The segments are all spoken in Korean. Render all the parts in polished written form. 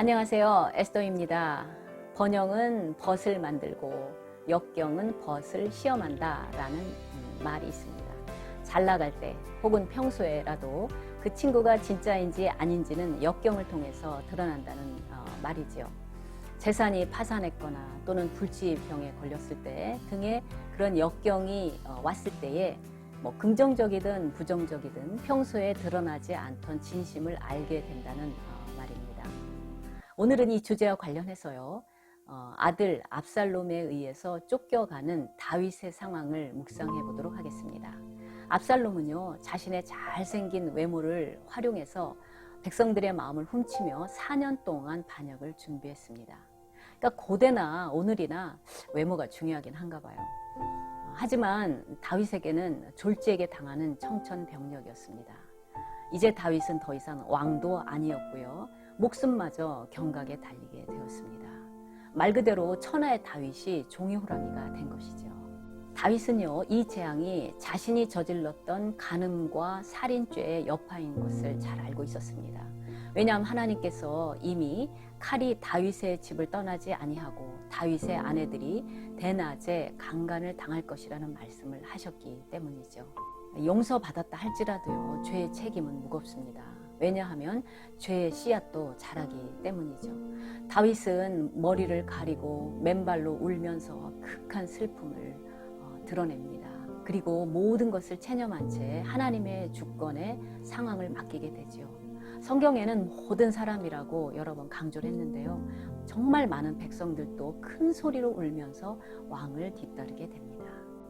안녕하세요. 에스더입니다. 번영은 벗을 만들고 역경은 벗을 시험한다 라는 말이 있습니다. 잘 나갈 때 혹은 평소에라도 그 친구가 진짜인지 아닌지는 역경을 통해서 드러난다는 말이지요. 재산이 파산했거나 또는 불치병에 걸렸을 때 등의 그런 역경이 왔을 때에 긍정적이든 부정적이든 평소에 드러나지 않던 진심을 알게 된다는 말입니다. 오늘은 이 주제와 관련해서요. 아들 압살롬에 의해서 쫓겨가는 다윗의 상황을 묵상해 보도록 하겠습니다. 압살롬은요, 자신의 잘생긴 외모를 활용해서 백성들의 마음을 훔치며 4년 동안 반역을 준비했습니다. 그러니까 고대나 오늘이나 외모가 중요하긴 한가 봐요. 하지만 다윗에게는 졸지에게 당하는 청천벽력이었습니다. 이제 다윗은 더 이상 왕도 아니었고요. 목숨마저 경각에 달리게 되었습니다. 말 그대로 천하의 다윗이 종이 호랑이가 된 것이죠. 다윗은요, 이 재앙이 자신이 저질렀던 간음과 살인죄의 여파인 것을 잘 알고 있었습니다. 왜냐하면 하나님께서 이미 칼이 다윗의 집을 떠나지 아니하고 다윗의 아내들이 대낮에 강간을 당할 것이라는 말씀을 하셨기 때문이죠. 용서받았다 할지라도요, 죄의 책임은 무겁습니다. 왜냐하면 죄의 씨앗도 자라기 때문이죠. 다윗은 머리를 가리고 맨발로 울면서 극한 슬픔을 드러냅니다. 그리고 모든 것을 체념한 채 하나님의 주권에 상황을 맡기게 되죠. 성경에는 모든 사람이라고 여러 번 강조를 했는데요. 정말 많은 백성들도 큰 소리로 울면서 왕을 뒤따르게 됩니다.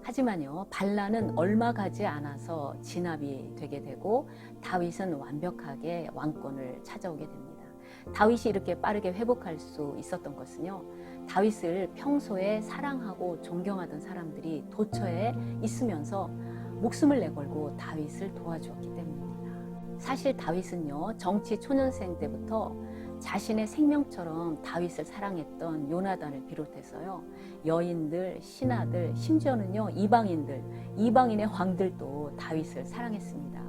하지만요, 반란은 얼마 가지 않아서 진압이 되게 되고 다윗은 완벽하게 왕권을 찾아오게 됩니다. 다윗이 이렇게 빠르게 회복할 수 있었던 것은요, 다윗을 평소에 사랑하고 존경하던 사람들이 도처에 있으면서 목숨을 내걸고 다윗을 도와주었기 때문입니다. 사실 다윗은요, 정치 초년생 때부터 자신의 생명처럼 다윗을 사랑했던 요나단을 비롯해서요, 여인들, 신하들, 심지어는요, 이방인의 왕들도 다윗을 사랑했습니다.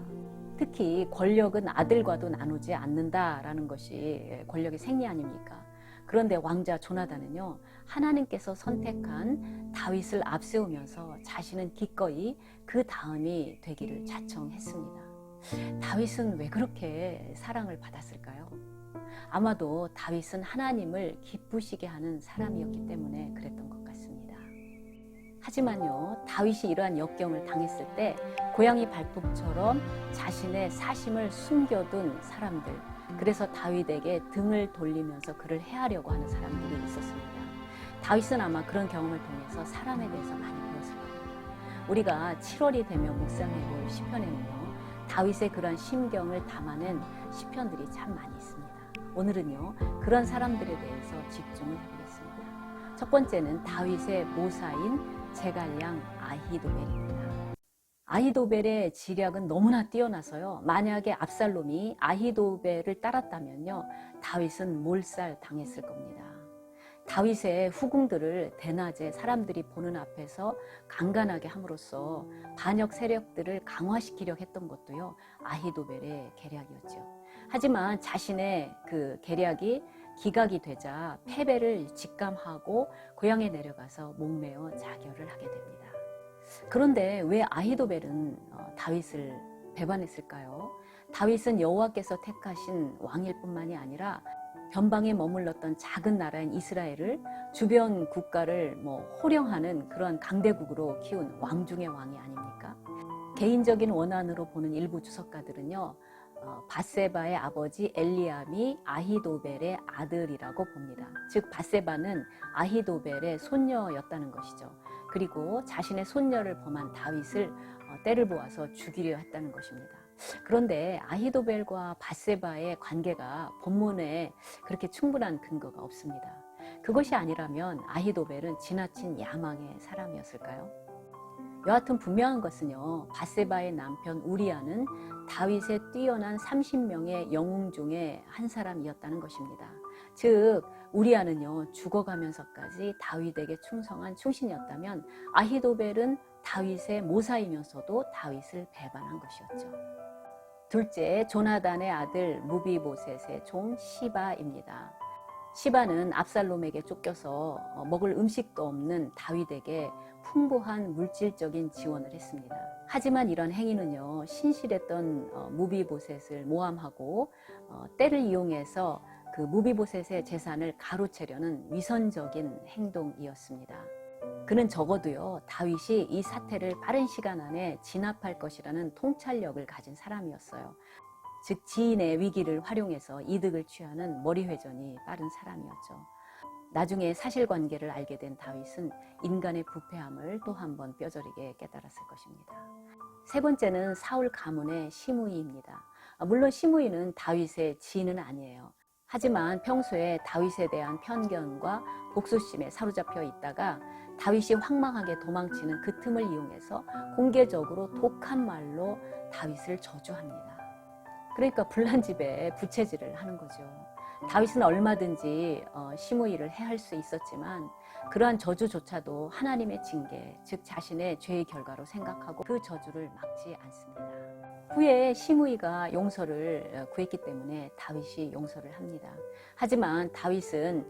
특히 권력은 아들과도 나누지 않는다라는 것이 권력의 생리 아닙니까? 그런데 왕자 조나단은요, 하나님께서 선택한 다윗을 앞세우면서 자신은 기꺼이 그 다음이 되기를 자청했습니다. 다윗은 왜 그렇게 사랑을 받았을까요? 아마도 다윗은 하나님을 기쁘시게 하는 사람이었기 때문에 그랬던 것 같습니다. 하지만요, 다윗이 이러한 역경을 당했을 때 고양이 발톱처럼 자신의 사심을 숨겨둔 사람들, 그래서 다윗에게 등을 돌리면서 그를 해하려고 하는 사람들이 있었습니다. 다윗은 아마 그런 경험을 통해서 사람에 대해서 많이 배웠을 겁니다. 우리가 7월이 되면 묵상해 볼 시편에는요, 다윗의 그런 심경을 담아낸 시편들이 참 많이 있습니다. 오늘은요, 그런 사람들에 대해서 집중을 해보겠습니다. 첫 번째는 다윗의 모사인 제갈량 아히도벨입니다. 아히도벨의 지략은 너무나 뛰어나서요, 만약에 압살롬이 아히도벨을 따랐다면요, 다윗은 몰살 당했을 겁니다. 다윗의 후궁들을 대낮에 사람들이 보는 앞에서 강간하게 함으로써 반역 세력들을 강화시키려 했던 것도요, 아히도벨의 계략이었죠. 하지만 자신의 그 계략이 기각이 되자 패배를 직감하고 고향에 내려가서 목매어 자결을 하게 됩니다. 그런데 왜 아히도벨은 다윗을 배반했을까요? 다윗은 여호와께서 택하신 왕일 뿐만이 아니라 변방에 머물렀던 작은 나라인 이스라엘을 주변 국가를 호령하는 그런 강대국으로 키운 왕 중의 왕이 아닙니까? 개인적인 원한으로 보는 일부 주석가들은요, 밧세바의 아버지 엘리암이 아히도벨의 아들이라고 봅니다. 즉 밧세바는 아히도벨의 손녀였다는 것이죠. 그리고 자신의 손녀를 범한 다윗을 때를 보아서 죽이려 했다는 것입니다. 그런데 아히도벨과 밧세바의 관계가 본문에 그렇게 충분한 근거가 없습니다. 그것이 아니라면 아히도벨은 지나친 야망의 사람이었을까요? 여하튼 분명한 것은요, 밧세바의 남편 우리아는 다윗의 뛰어난 30명의 영웅 중에 한 사람이었다는 것입니다. 즉 우리아는요, 죽어가면서까지 다윗에게 충성한 충신이었다면 아히도벨은 다윗의 모사이면서도 다윗을 배반한 것이었죠. 둘째, 조나단의 아들 무비보셋의 종 시바입니다. 시바는 압살롬에게 쫓겨서 먹을 음식도 없는 다윗에게 풍부한 물질적인 지원을 했습니다. 하지만 이런 행위는요, 신실했던 무비보셋을 모함하고 때를 이용해서 그 무비보셋의 재산을 가로채려는 위선적인 행동이었습니다. 그는 적어도요, 다윗이 이 사태를 빠른 시간 안에 진압할 것이라는 통찰력을 가진 사람이었어요. 즉 지인의 위기를 활용해서 이득을 취하는 머리회전이 빠른 사람이었죠. 나중에 사실관계를 알게 된 다윗은 인간의 부패함을 또 한 번 뼈저리게 깨달았을 것입니다. 세 번째는 사울 가문의 시므이입니다. 물론 시므이는 다윗의 지인은 아니에요. 하지만 평소에 다윗에 대한 편견과 복수심에 사로잡혀 있다가 다윗이 황망하게 도망치는 그 틈을 이용해서 공개적으로 독한 말로 다윗을 저주합니다. 그러니까 불난집에 부채질을 하는 거죠. 다윗은 얼마든지 시므이를 해할 수 있었지만 그러한 저주조차도 하나님의 징계, 즉 자신의 죄의 결과로 생각하고 그 저주를 막지 않습니다. 후에 시므이가 용서를 구했기 때문에 다윗이 용서를 합니다. 하지만 다윗은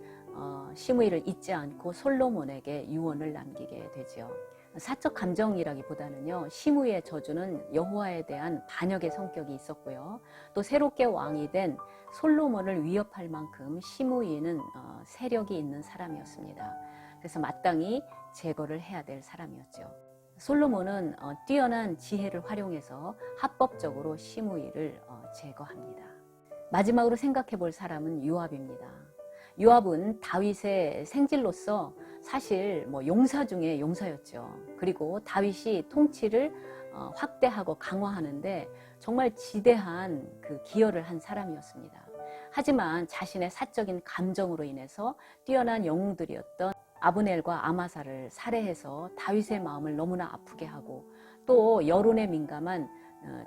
시므이를 잊지 않고 솔로몬에게 유언을 남기게 되죠. 사적 감정이라기보다는요, 시므이의 저주는 여호와에 대한 반역의 성격이 있었고요. 또 새롭게 왕이 된 솔로몬을 위협할 만큼 시므이는 세력이 있는 사람이었습니다. 그래서 마땅히 제거를 해야 될 사람이었죠. 솔로몬은 뛰어난 지혜를 활용해서 합법적으로 시므이를 제거합니다. 마지막으로 생각해 볼 사람은 요압입니다. 요압은 다윗의 생질로서 사실 용사 중에 용사였죠. 그리고 다윗이 통치를 확대하고 강화하는데 정말 지대한 그 기여를 한 사람이었습니다. 하지만 자신의 사적인 감정으로 인해서 뛰어난 영웅들이었던 아브넬과 아마사를 살해해서 다윗의 마음을 너무나 아프게 하고 또 여론에 민감한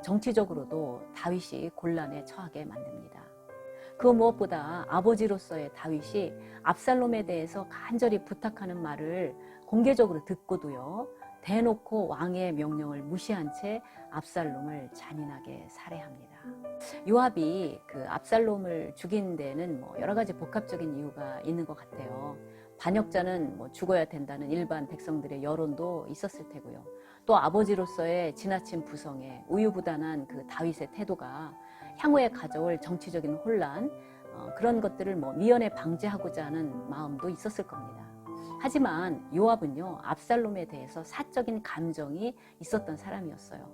정치적으로도 다윗이 곤란에 처하게 만듭니다. 그 무엇보다 아버지로서의 다윗이 압살롬에 대해서 간절히 부탁하는 말을 공개적으로 듣고도요, 대놓고 왕의 명령을 무시한 채 압살롬을 잔인하게 살해합니다. 요압이 그 압살롬을 죽인 데는 여러 가지 복합적인 이유가 있는 것 같아요. 반역자는 죽어야 된다는 일반 백성들의 여론도 있었을 테고요. 또 아버지로서의 지나친 부성에 우유부단한 그 다윗의 태도가 향후에 가져올 정치적인 혼란, 그런 것들을 미연에 방지하고자 하는 마음도 있었을 겁니다. 하지만 요압은요, 압살롬에 대해서 사적인 감정이 있었던 사람이었어요.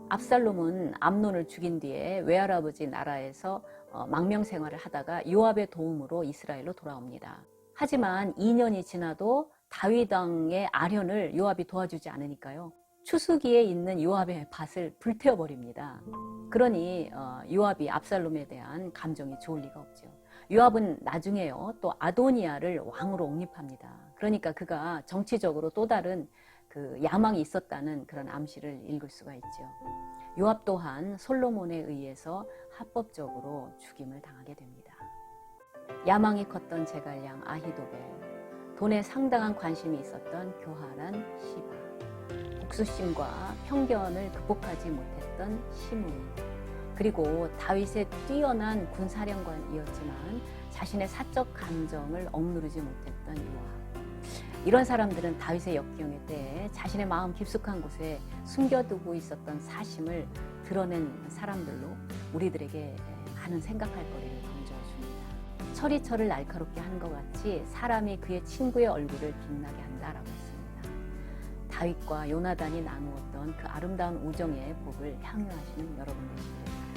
압살롬은 암논을 죽인 뒤에 외할아버지 나라에서 망명 생활을 하다가 요압의 도움으로 이스라엘로 돌아옵니다. 하지만 2년이 지나도 다윗 왕의 아련을 요압이 도와주지 않으니까요, 추수기에 있는 요압의 밭을 불태워버립니다. 그러니 요압이 압살롬에 대한 감정이 좋을 리가 없죠. 요압은 나중에요, 또 아도니아를 왕으로 옹립합니다. 그러니까 그가 정치적으로 또 다른 그 야망이 있었다는 그런 암시를 읽을 수가 있죠. 요압 또한 솔로몬에 의해서 합법적으로 죽임을 당하게 됩니다. 야망이 컸던 제갈량 아히도벨, 돈에 상당한 관심이 있었던 교활한 시바, 복수심과 편견을 극복하지 못했던 시므이, 그리고 다윗의 뛰어난 군사령관이었지만 자신의 사적 감정을 억누르지 못했던 요압. 이런 사람들은 다윗의 역경에 대해 자신의 마음 깊숙한 곳에 숨겨두고 있었던 사심을 드러낸 사람들로 우리들에게 많은 생각할 거리를 던져줍니다. 철이 철을 날카롭게 하는 것 같이 사람이 그의 친구의 얼굴을 빛나게 한다라고 했습니다. 다윗과 요나단이 나누었던 그 아름다운 우정의 복을 향유하시는 여러분 되시길 바랍니다.